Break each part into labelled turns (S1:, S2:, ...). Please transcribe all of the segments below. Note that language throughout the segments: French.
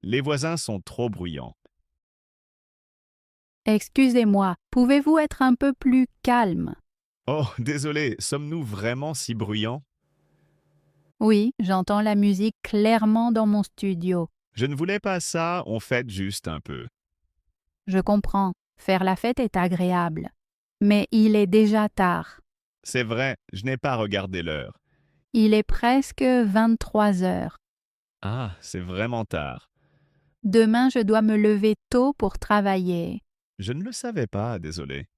S1: Les voisins sont trop bruyants.
S2: Excusez-moi, pouvez-vous être un peu plus calme?
S1: Oh, désolé, sommes-nous vraiment si bruyants?
S2: Oui, j'entends la musique clairement dans mon studio.
S1: Je ne voulais pas ça, on fête juste un peu.
S2: Je comprends, faire la fête est agréable. Mais il est déjà tard.
S1: C'est vrai, je n'ai pas regardé l'heure.
S2: Il est presque 23 heures.
S1: Ah, c'est vraiment tard.
S2: Demain, je dois me lever tôt pour travailler.
S1: Je ne le savais pas, désolé.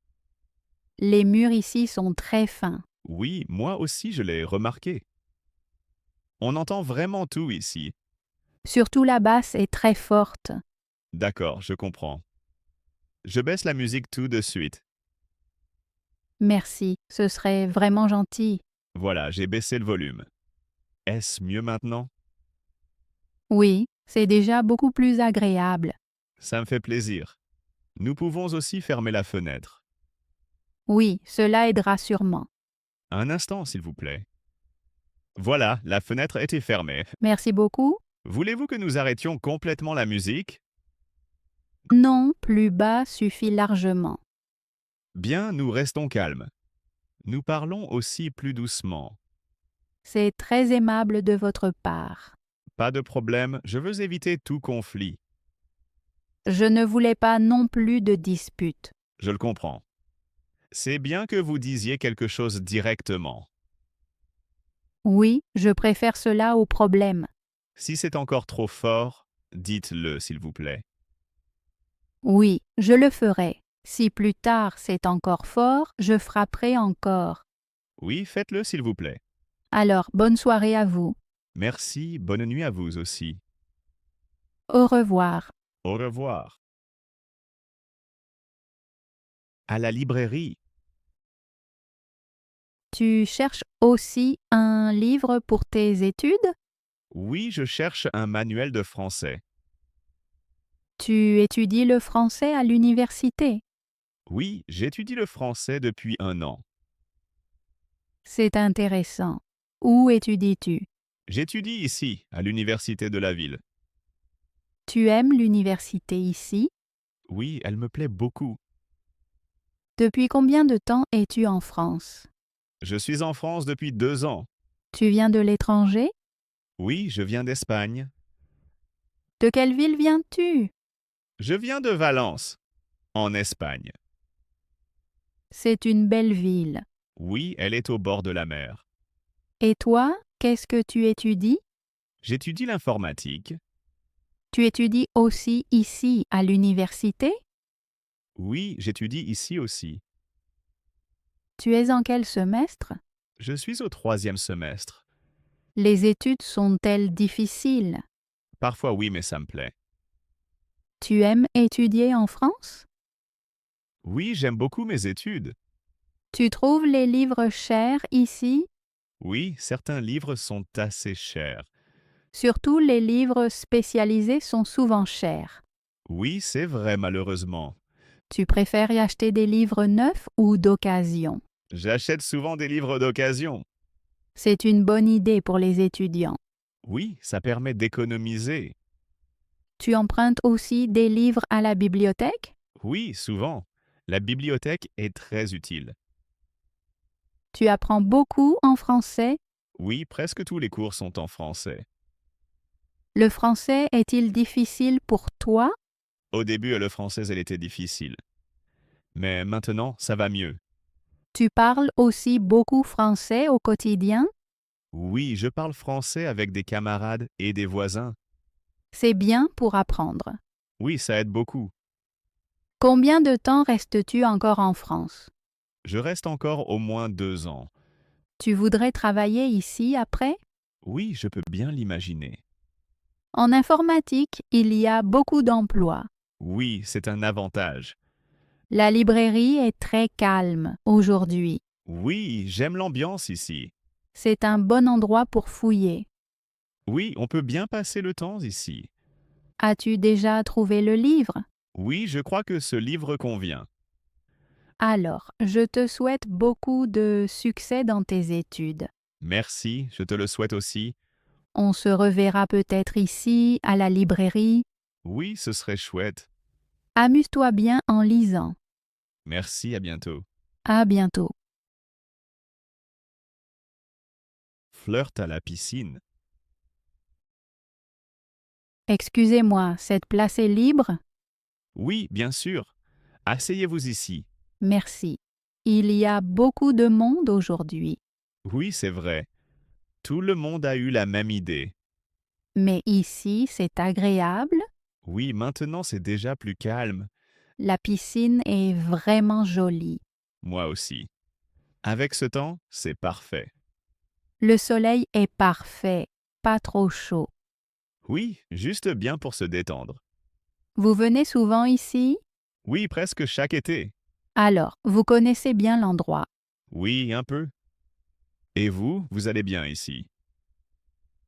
S2: Les murs ici sont très fins.
S1: Oui, moi aussi je l'ai remarqué. On entend vraiment tout ici.
S2: Surtout la basse est très forte.
S1: D'accord, je comprends. Je baisse la musique tout de suite.
S2: Merci, ce serait vraiment gentil.
S1: Voilà, j'ai baissé le volume. Est-ce mieux maintenant?
S2: Oui, c'est déjà beaucoup plus agréable.
S1: Ça me fait plaisir. Nous pouvons aussi fermer la fenêtre.
S2: Oui, cela aidera sûrement.
S1: Un instant, s'il vous plaît. Voilà, la fenêtre était fermée.
S2: Merci beaucoup.
S1: Voulez-vous que nous arrêtions complètement la musique?
S2: Non, plus bas suffit largement.
S1: Bien, nous restons calmes. Nous parlons aussi plus doucement.
S2: C'est très aimable de votre part.
S1: Pas de problème, je veux éviter tout conflit.
S2: Je ne voulais pas non plus de dispute.
S1: Je le comprends. C'est bien que vous disiez quelque chose directement.
S2: Oui, je préfère cela au problème.
S1: Si c'est encore trop fort, dites-le, s'il vous plaît.
S2: Oui, je le ferai. Si plus tard c'est encore fort, je frapperai encore.
S1: Oui, faites-le, s'il vous plaît.
S2: Alors, bonne soirée à vous.
S1: Merci, bonne nuit à vous aussi.
S2: Au revoir.
S1: Au revoir. À la librairie.
S2: Tu cherches aussi un livre pour tes études?
S1: Oui, je cherche un manuel de français.
S2: Tu étudies le français à l'université?
S1: Oui, j'étudie le français depuis 1 an.
S2: C'est intéressant. Où étudies-tu?
S1: J'étudie ici, à l'université de la ville.
S2: Tu aimes l'université ici?
S1: Oui, elle me plaît beaucoup.
S2: Depuis combien de temps es-tu en France?
S1: Je suis en France depuis 2 ans.
S2: Tu viens de l'étranger?
S1: Oui, je viens d'Espagne.
S2: De quelle ville viens-tu?
S1: Je viens de Valence, en Espagne.
S2: C'est une belle ville.
S1: Oui, elle est au bord de la mer.
S2: Et toi, qu'est-ce que tu étudies?
S1: J'étudie l'informatique.
S2: Tu étudies aussi ici à l'université?
S1: Oui, j'étudie ici aussi.
S2: Tu es en quel semestre?
S1: Je suis au 3e semestre.
S2: Les études sont-elles difficiles?
S1: Parfois oui, mais ça me plaît.
S2: Tu aimes étudier en France?
S1: Oui, j'aime beaucoup mes études.
S2: Tu trouves les livres chers ici?
S1: Oui, certains livres sont assez chers.
S2: Surtout les livres spécialisés sont souvent chers.
S1: Oui, c'est vrai malheureusement.
S2: Tu préfères y acheter des livres neufs ou d'occasion?
S1: J'achète souvent des livres d'occasion.
S2: C'est une bonne idée pour les étudiants.
S1: Oui, ça permet d'économiser.
S2: Tu empruntes aussi des livres à la bibliothèque?
S1: Oui, souvent. La bibliothèque est très utile.
S2: Tu apprends beaucoup en français?
S1: Oui, presque tous les cours sont en français.
S2: Le français est-il difficile pour toi?
S1: Au début, le français, elle était difficile. Mais maintenant, ça va mieux.
S2: Tu parles aussi beaucoup français au quotidien?
S1: Oui, je parle français avec des camarades et des voisins.
S2: C'est bien pour apprendre.
S1: Oui, ça aide beaucoup.
S2: Combien de temps restes-tu encore en France?
S1: Je reste encore au moins 2 ans.
S2: Tu voudrais travailler ici après?
S1: Oui, je peux bien l'imaginer.
S2: En informatique, il y a beaucoup d'emplois.
S1: Oui, c'est un avantage.
S2: La librairie est très calme aujourd'hui.
S1: Oui, j'aime l'ambiance ici.
S2: C'est un bon endroit pour fouiller.
S1: Oui, on peut bien passer le temps ici.
S2: As-tu déjà trouvé le livre?
S1: Oui, je crois que ce livre convient.
S2: Alors, je te souhaite beaucoup de succès dans tes études.
S1: Merci, je te le souhaite aussi.
S2: On se reverra peut-être ici, à la librairie.
S1: Oui, ce serait chouette.
S2: Amuse-toi bien en lisant.
S1: Merci, à bientôt.
S2: À bientôt.
S1: Flirte à la piscine.
S2: Excusez-moi, cette place est libre?
S1: Oui, bien sûr. Asseyez-vous ici.
S2: Merci. Il y a beaucoup de monde aujourd'hui.
S1: Oui, c'est vrai. Tout le monde a eu la même idée.
S2: Mais ici, c'est agréable.
S1: Oui, maintenant c'est déjà plus calme.
S2: La piscine est vraiment jolie.
S1: Moi aussi. Avec ce temps, c'est parfait.
S2: Le soleil est parfait, pas trop chaud.
S1: Oui, juste bien pour se détendre.
S2: Vous venez souvent ici?
S1: Oui, presque chaque été.
S2: Alors, vous connaissez bien l'endroit.
S1: Oui, un peu. Et vous, vous allez bien ici?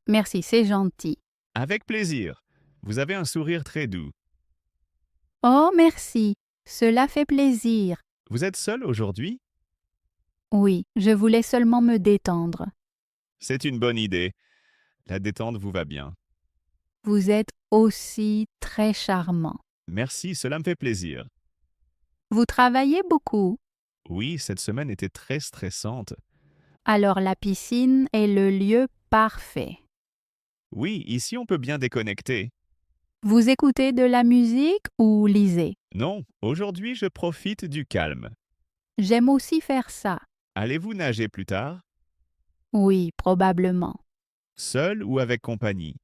S2: Merci, c'est gentil.
S1: Avec plaisir. Vous avez un sourire très doux.
S2: Oh, merci. Cela fait plaisir.
S1: Vous êtes seul aujourd'hui?
S2: Oui, je voulais seulement me détendre.
S1: C'est une bonne idée. La détente vous va bien.
S2: Vous êtes aussi très charmant.
S1: Merci, cela me fait plaisir.
S2: Vous travaillez beaucoup.
S1: Oui, cette semaine était très stressante.
S2: Alors la piscine est le lieu parfait.
S1: Oui, ici on peut bien déconnecter.
S2: Vous écoutez de la musique ou lisez?
S1: Non, aujourd'hui je profite du calme.
S2: J'aime aussi faire ça.
S1: Allez-vous nager plus tard?
S2: Oui, probablement.
S1: Seul ou avec compagnie?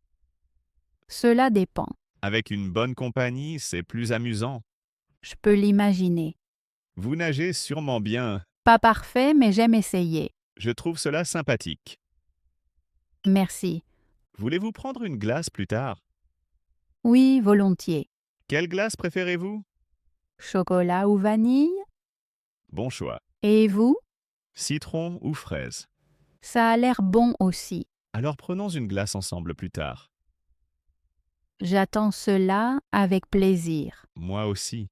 S2: Cela dépend.
S1: Avec une bonne compagnie, c'est plus amusant.
S2: Je peux l'imaginer.
S1: Vous nagez sûrement bien.
S2: Pas parfait, mais j'aime essayer.
S1: Je trouve cela sympathique.
S2: Merci.
S1: Voulez-vous prendre une glace plus tard?
S2: Oui, volontiers.
S1: Quelle glace préférez-vous?
S2: Chocolat ou vanille?
S1: Bon choix.
S2: Et vous?
S1: Citron ou fraise?
S2: Ça a l'air bon aussi.
S1: Alors prenons une glace ensemble plus tard.
S2: J'attends cela avec plaisir.
S1: Moi aussi.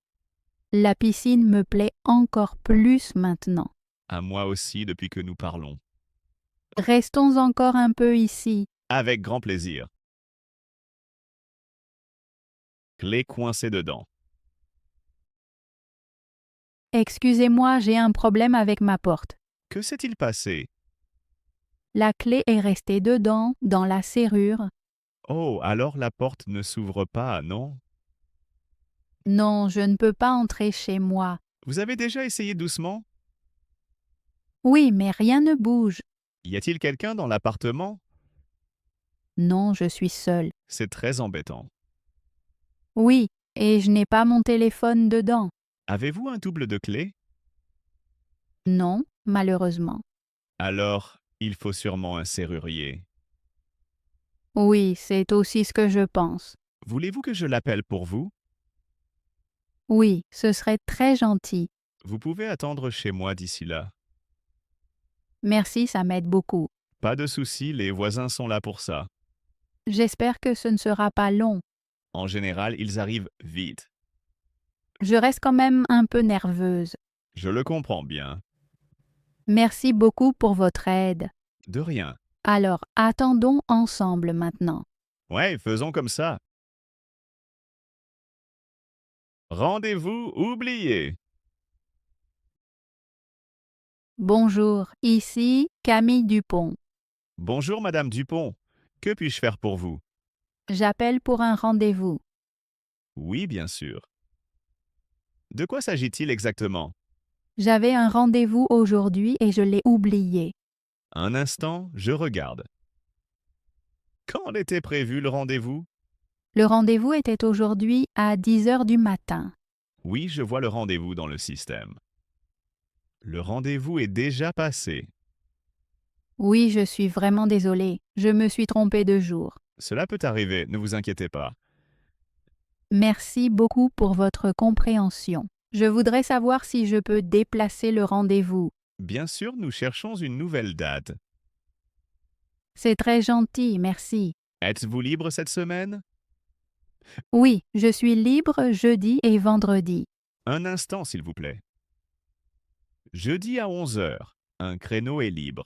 S2: La piscine me plaît encore plus maintenant.
S1: À moi aussi depuis que nous parlons.
S2: Restons encore un peu ici.
S1: Avec grand plaisir. Clé coincée dedans.
S2: Excusez-moi, j'ai un problème avec ma porte.
S1: Que s'est-il passé?
S2: La clé est restée dedans, dans la serrure.
S1: Oh, alors la porte ne s'ouvre pas, non?
S2: Non, je ne peux pas entrer chez moi.
S1: Vous avez déjà essayé doucement?
S2: Oui, mais rien ne bouge.
S1: Y a-t-il quelqu'un dans l'appartement?
S2: Non, je suis seule.
S1: C'est très embêtant.
S2: Oui, et je n'ai pas mon téléphone dedans.
S1: Avez-vous un double de clé?
S2: Non, malheureusement.
S1: Alors, il faut sûrement un serrurier.
S2: Oui, c'est aussi ce que je pense.
S1: Voulez-vous que je l'appelle pour vous?
S2: Oui, ce serait très gentil.
S1: Vous pouvez attendre chez moi d'ici là.
S2: Merci, ça m'aide beaucoup.
S1: Pas de souci, les voisins sont là pour ça.
S2: J'espère que ce ne sera pas long.
S1: En général, ils arrivent vite.
S2: Je reste quand même un peu nerveuse.
S1: Je le comprends bien.
S2: Merci beaucoup pour votre aide.
S1: De rien.
S2: Alors, attendons ensemble maintenant.
S1: Ouais, faisons comme ça. Rendez-vous oublié.
S2: Bonjour, ici Camille Dupont.
S1: Bonjour, Madame Dupont. Que puis-je faire pour vous?
S2: J'appelle pour un rendez-vous.
S1: Oui, bien sûr. De quoi s'agit-il exactement?
S2: J'avais un rendez-vous aujourd'hui et je l'ai oublié.
S1: Un instant, je regarde. Quand était prévu le rendez-vous?
S2: Le rendez-vous était aujourd'hui à 10 heures du matin.
S1: Oui, je vois le rendez-vous dans le système. Le rendez-vous est déjà passé.
S2: Oui, je suis vraiment désolée. Je me suis trompée de jour.
S1: Cela peut arriver, ne vous inquiétez pas.
S2: Merci beaucoup pour votre compréhension. Je voudrais savoir si je peux déplacer le rendez-vous.
S1: Bien sûr, nous cherchons une nouvelle date.
S2: C'est très gentil, merci.
S1: Êtes-vous libre cette semaine?
S2: Oui, je suis libre jeudi et vendredi.
S1: Un instant, s'il vous plaît. Jeudi à 11 heures, un créneau est libre.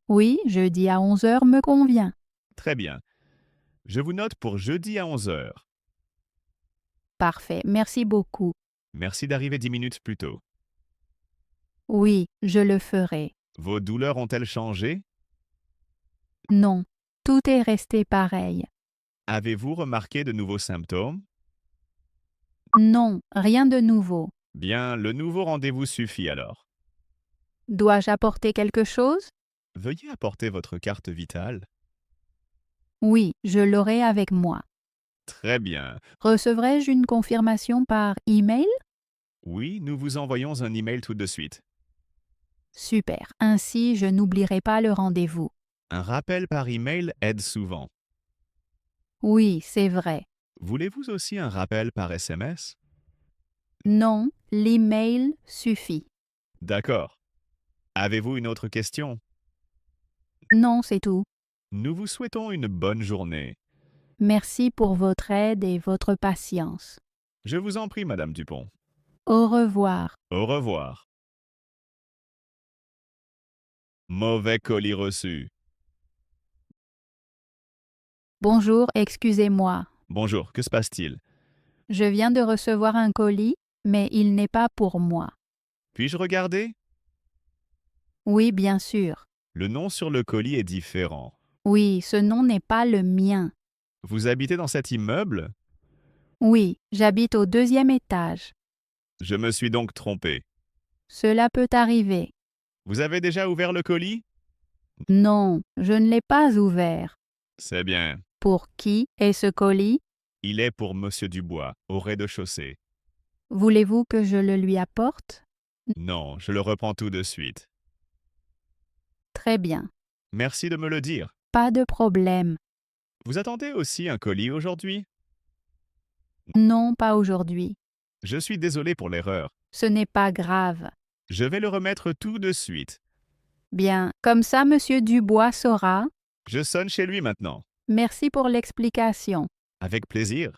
S2: Oui, jeudi à 11 heures me convient.
S1: Très bien. Je vous note pour jeudi à 11 heures.
S2: Parfait, merci beaucoup.
S1: Merci d'arriver 10 minutes plus tôt.
S2: Oui, je le ferai.
S1: Vos douleurs ont-elles changé?
S2: Non, tout est resté pareil.
S1: Avez-vous remarqué de nouveaux symptômes?
S2: Non, rien de nouveau.
S1: Bien, le nouveau rendez-vous suffit alors.
S2: Dois-je apporter quelque chose?
S1: Veuillez apporter votre carte vitale.
S2: Oui, je l'aurai avec moi.
S1: Très bien.
S2: Recevrai-je une confirmation par email?
S1: Oui, nous vous envoyons un email tout de suite.
S2: Super, ainsi je n'oublierai pas le rendez-vous.
S1: Un rappel par email aide souvent.
S2: Oui, c'est vrai.
S1: Voulez-vous aussi un rappel par SMS?
S2: Non, l'email suffit.
S1: D'accord. Avez-vous une autre question?
S2: Non, c'est tout.
S1: Nous vous souhaitons une bonne journée.
S2: Merci pour votre aide et votre patience.
S1: Je vous en prie, Madame Dupont.
S2: Au revoir.
S1: Au revoir. Mauvais colis reçu.
S2: Bonjour, excusez-moi.
S1: Bonjour, que se passe-t-il?
S2: Je viens de recevoir un colis, mais il n'est pas pour moi.
S1: Puis-je regarder?
S2: Oui, bien sûr.
S1: Le nom sur le colis est différent.
S2: Oui, ce nom n'est pas le mien.
S1: Vous habitez dans cet immeuble?
S2: Oui, j'habite au 2e étage.
S1: Je me suis donc trompé.
S2: Cela peut arriver.
S1: Vous avez déjà ouvert le colis?
S2: Non, je ne l'ai pas ouvert.
S1: C'est bien.
S2: Pour qui est ce colis?
S1: Il est pour Monsieur Dubois, au rez-de-chaussée.
S2: Voulez-vous que je le lui apporte?
S1: Non, je le reprends tout de suite.
S2: Très bien.
S1: Merci de me le dire.
S2: Pas de problème.
S1: Vous attendez aussi un colis aujourd'hui?
S2: Non, pas aujourd'hui.
S1: Je suis désolé pour l'erreur.
S2: Ce n'est pas grave.
S1: Je vais le remettre tout de suite.
S2: Bien, comme ça, Monsieur Dubois saura.
S1: Je sonne chez lui maintenant.
S2: Merci pour l'explication.
S1: Avec plaisir.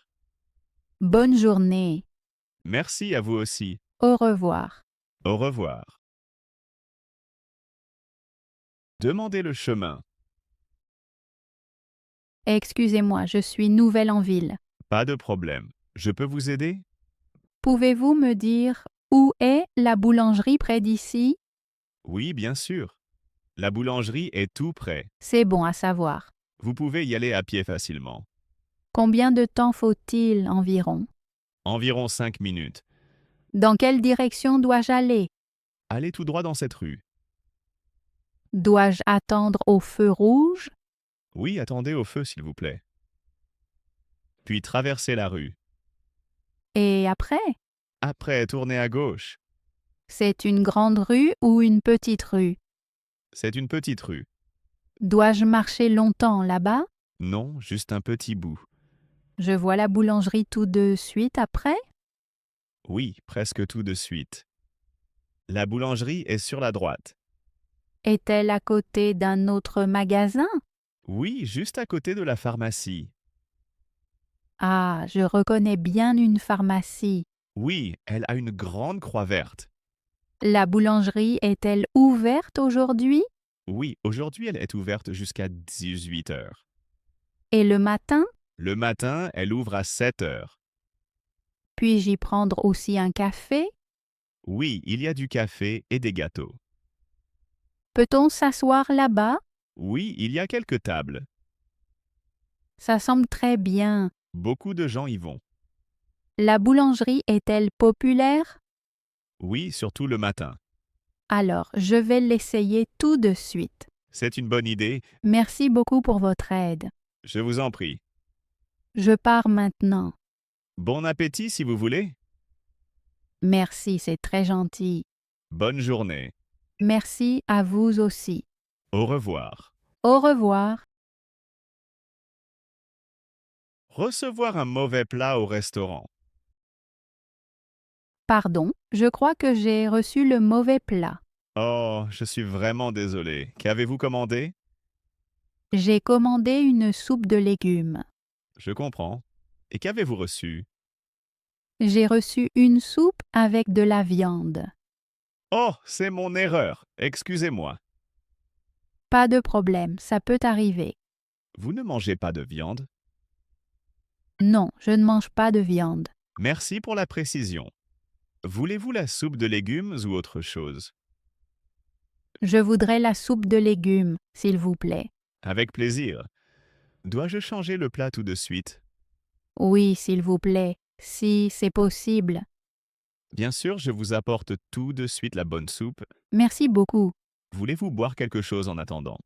S2: Bonne journée.
S1: Merci à vous aussi.
S2: Au revoir.
S1: Au revoir. Demandez le chemin.
S2: Excusez-moi, je suis nouvelle en ville.
S1: Pas de problème. Je peux vous aider?
S2: Pouvez-vous me dire où est la boulangerie près d'ici?
S1: Oui, bien sûr. La boulangerie est tout près.
S2: C'est bon à savoir.
S1: Vous pouvez y aller à pied facilement.
S2: Combien de temps faut-il environ?
S1: Environ 5 minutes.
S2: Dans quelle direction dois-je aller?
S1: Allez tout droit dans cette rue.
S2: Dois-je attendre au feu rouge?
S1: Oui, attendez au feu, s'il vous plaît. Puis traversez la rue.
S2: Et après?
S1: Après, tournez à gauche.
S2: C'est une grande rue ou une petite rue?
S1: C'est une petite rue.
S2: Dois-je marcher longtemps là-bas?
S1: Non, juste un petit bout.
S2: Je vois la boulangerie tout de suite après?
S1: Oui, presque tout de suite. La boulangerie est sur la droite.
S2: Est-elle à côté d'un autre magasin?
S1: Oui, juste à côté de la pharmacie.
S2: Ah, je reconnais bien une pharmacie.
S1: Oui, elle a une grande croix verte.
S2: La boulangerie est-elle ouverte aujourd'hui?
S1: Oui, aujourd'hui elle est ouverte jusqu'à 18 heures.
S2: Et le matin?
S1: Le matin, elle ouvre à 7 heures.
S2: Puis-je y prendre aussi un café?
S1: Oui, il y a du café et des gâteaux.
S2: Peut-on s'asseoir là-bas?
S1: Oui, il y a quelques tables.
S2: Ça semble très bien.
S1: Beaucoup de gens y vont.
S2: La boulangerie est-elle populaire?
S1: Oui, surtout le matin.
S2: Alors, je vais l'essayer tout de suite.
S1: C'est une bonne idée.
S2: Merci beaucoup pour votre aide.
S1: Je vous en prie.
S2: Je pars maintenant.
S1: Bon appétit si vous voulez.
S2: Merci, c'est très gentil.
S1: Bonne journée.
S2: Merci à vous aussi.
S1: Au revoir.
S2: Au revoir.
S1: Recevoir un mauvais plat au restaurant.
S2: Pardon, je crois que j'ai reçu le mauvais plat.
S1: Oh, je suis vraiment désolé. Qu'avez-vous commandé?
S2: J'ai commandé une soupe de légumes.
S1: Je comprends. Et qu'avez-vous reçu?
S2: J'ai reçu une soupe avec de la viande.
S1: Oh, c'est mon erreur. Excusez-moi.
S2: Pas de problème, ça peut arriver.
S1: Vous ne mangez pas de viande?
S2: Non, je ne mange pas de viande.
S1: Merci pour la précision. Voulez-vous la soupe de légumes ou autre chose?
S2: Je voudrais la soupe de légumes, s'il vous plaît.
S1: Avec plaisir. Dois-je changer le plat tout de suite?
S2: Oui, s'il vous plaît, si c'est possible.
S1: Bien sûr, je vous apporte tout de suite la bonne soupe.
S2: Merci beaucoup.
S1: Voulez-vous boire quelque chose en attendant?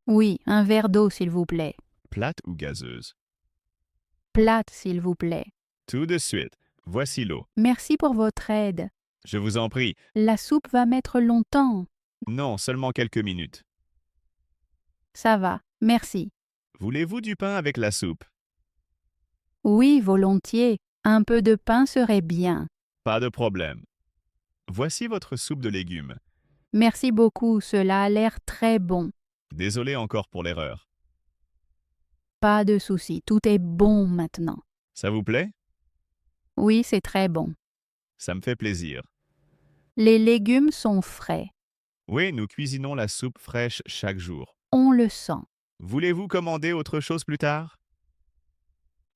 S2: Oui, un verre d'eau, s'il vous plaît.
S1: Plate ou gazeuse?
S2: Plate, s'il vous plaît.
S1: Tout de suite. Voici l'eau.
S2: Merci pour votre aide.
S1: Je vous en prie.
S2: La soupe va mettre longtemps.
S1: Non, seulement quelques minutes.
S2: Ça va, merci.
S1: Voulez-vous du pain avec la soupe?
S2: Oui, volontiers. Un peu de pain serait bien.
S1: Pas de problème. Voici votre soupe de légumes.
S2: Merci beaucoup, cela a l'air très bon.
S1: Désolé encore pour l'erreur.
S2: Pas de souci, tout est bon maintenant.
S1: Ça vous plaît?
S2: Oui, c'est très bon.
S1: Ça me fait plaisir.
S2: Les légumes sont frais.
S1: Oui, nous cuisinons la soupe fraîche chaque jour.
S2: On le sent.
S1: Voulez-vous commander autre chose plus tard?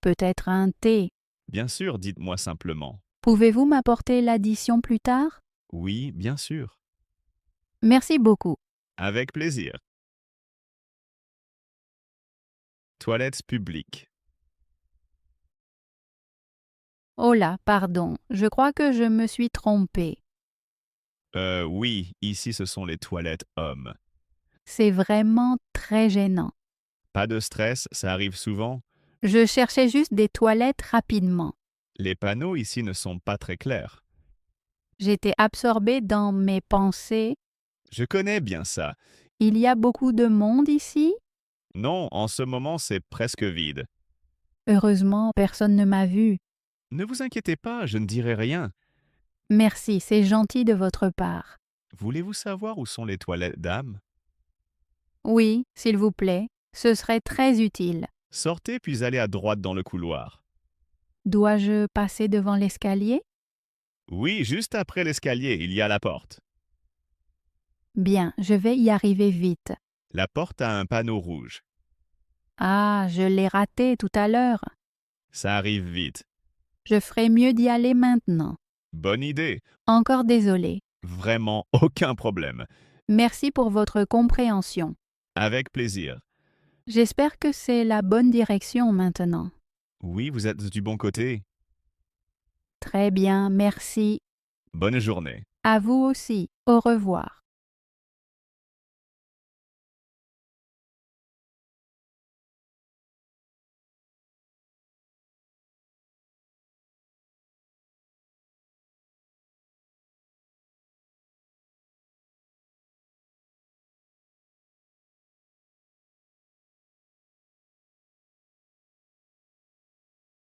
S2: Peut-être un thé.
S1: Bien sûr, dites-moi simplement.
S2: Pouvez-vous m'apporter l'addition plus tard?
S1: Oui, bien sûr.
S2: Merci beaucoup.
S1: Avec plaisir. Toilettes publiques.
S2: Oh là, pardon, je crois que je me suis trompée.
S1: Oui, ici ce sont les toilettes hommes.
S2: C'est vraiment très gênant.
S1: Pas de stress, ça arrive souvent.
S2: Je cherchais juste des toilettes rapidement.
S1: Les panneaux ici ne sont pas très clairs.
S2: J'étais absorbée dans mes pensées.
S1: Je connais bien ça.
S2: Il y a beaucoup de monde ici?
S1: Non, en ce moment c'est presque vide.
S2: Heureusement, personne ne m'a vue.
S1: Ne vous inquiétez pas, je ne dirai rien.
S2: Merci, c'est gentil de votre part.
S1: Voulez-vous savoir où sont les toilettes dames?
S2: Oui, s'il vous plaît, ce serait très utile.
S1: Sortez puis allez à droite dans le couloir.
S2: Dois-je passer devant l'escalier?
S1: Oui, juste après l'escalier, il y a la porte.
S2: Bien, je vais y arriver vite.
S1: La porte a un panneau rouge.
S2: Ah, je l'ai raté tout à l'heure.
S1: Ça arrive vite.
S2: Je ferai mieux d'y aller maintenant.
S1: Bonne idée.
S2: Encore désolé.
S1: Vraiment aucun problème.
S2: Merci pour votre compréhension.
S1: Avec plaisir.
S2: J'espère que c'est la bonne direction maintenant.
S1: Oui, vous êtes du bon côté.
S2: Très bien, merci.
S1: Bonne journée.
S2: À vous aussi. Au revoir.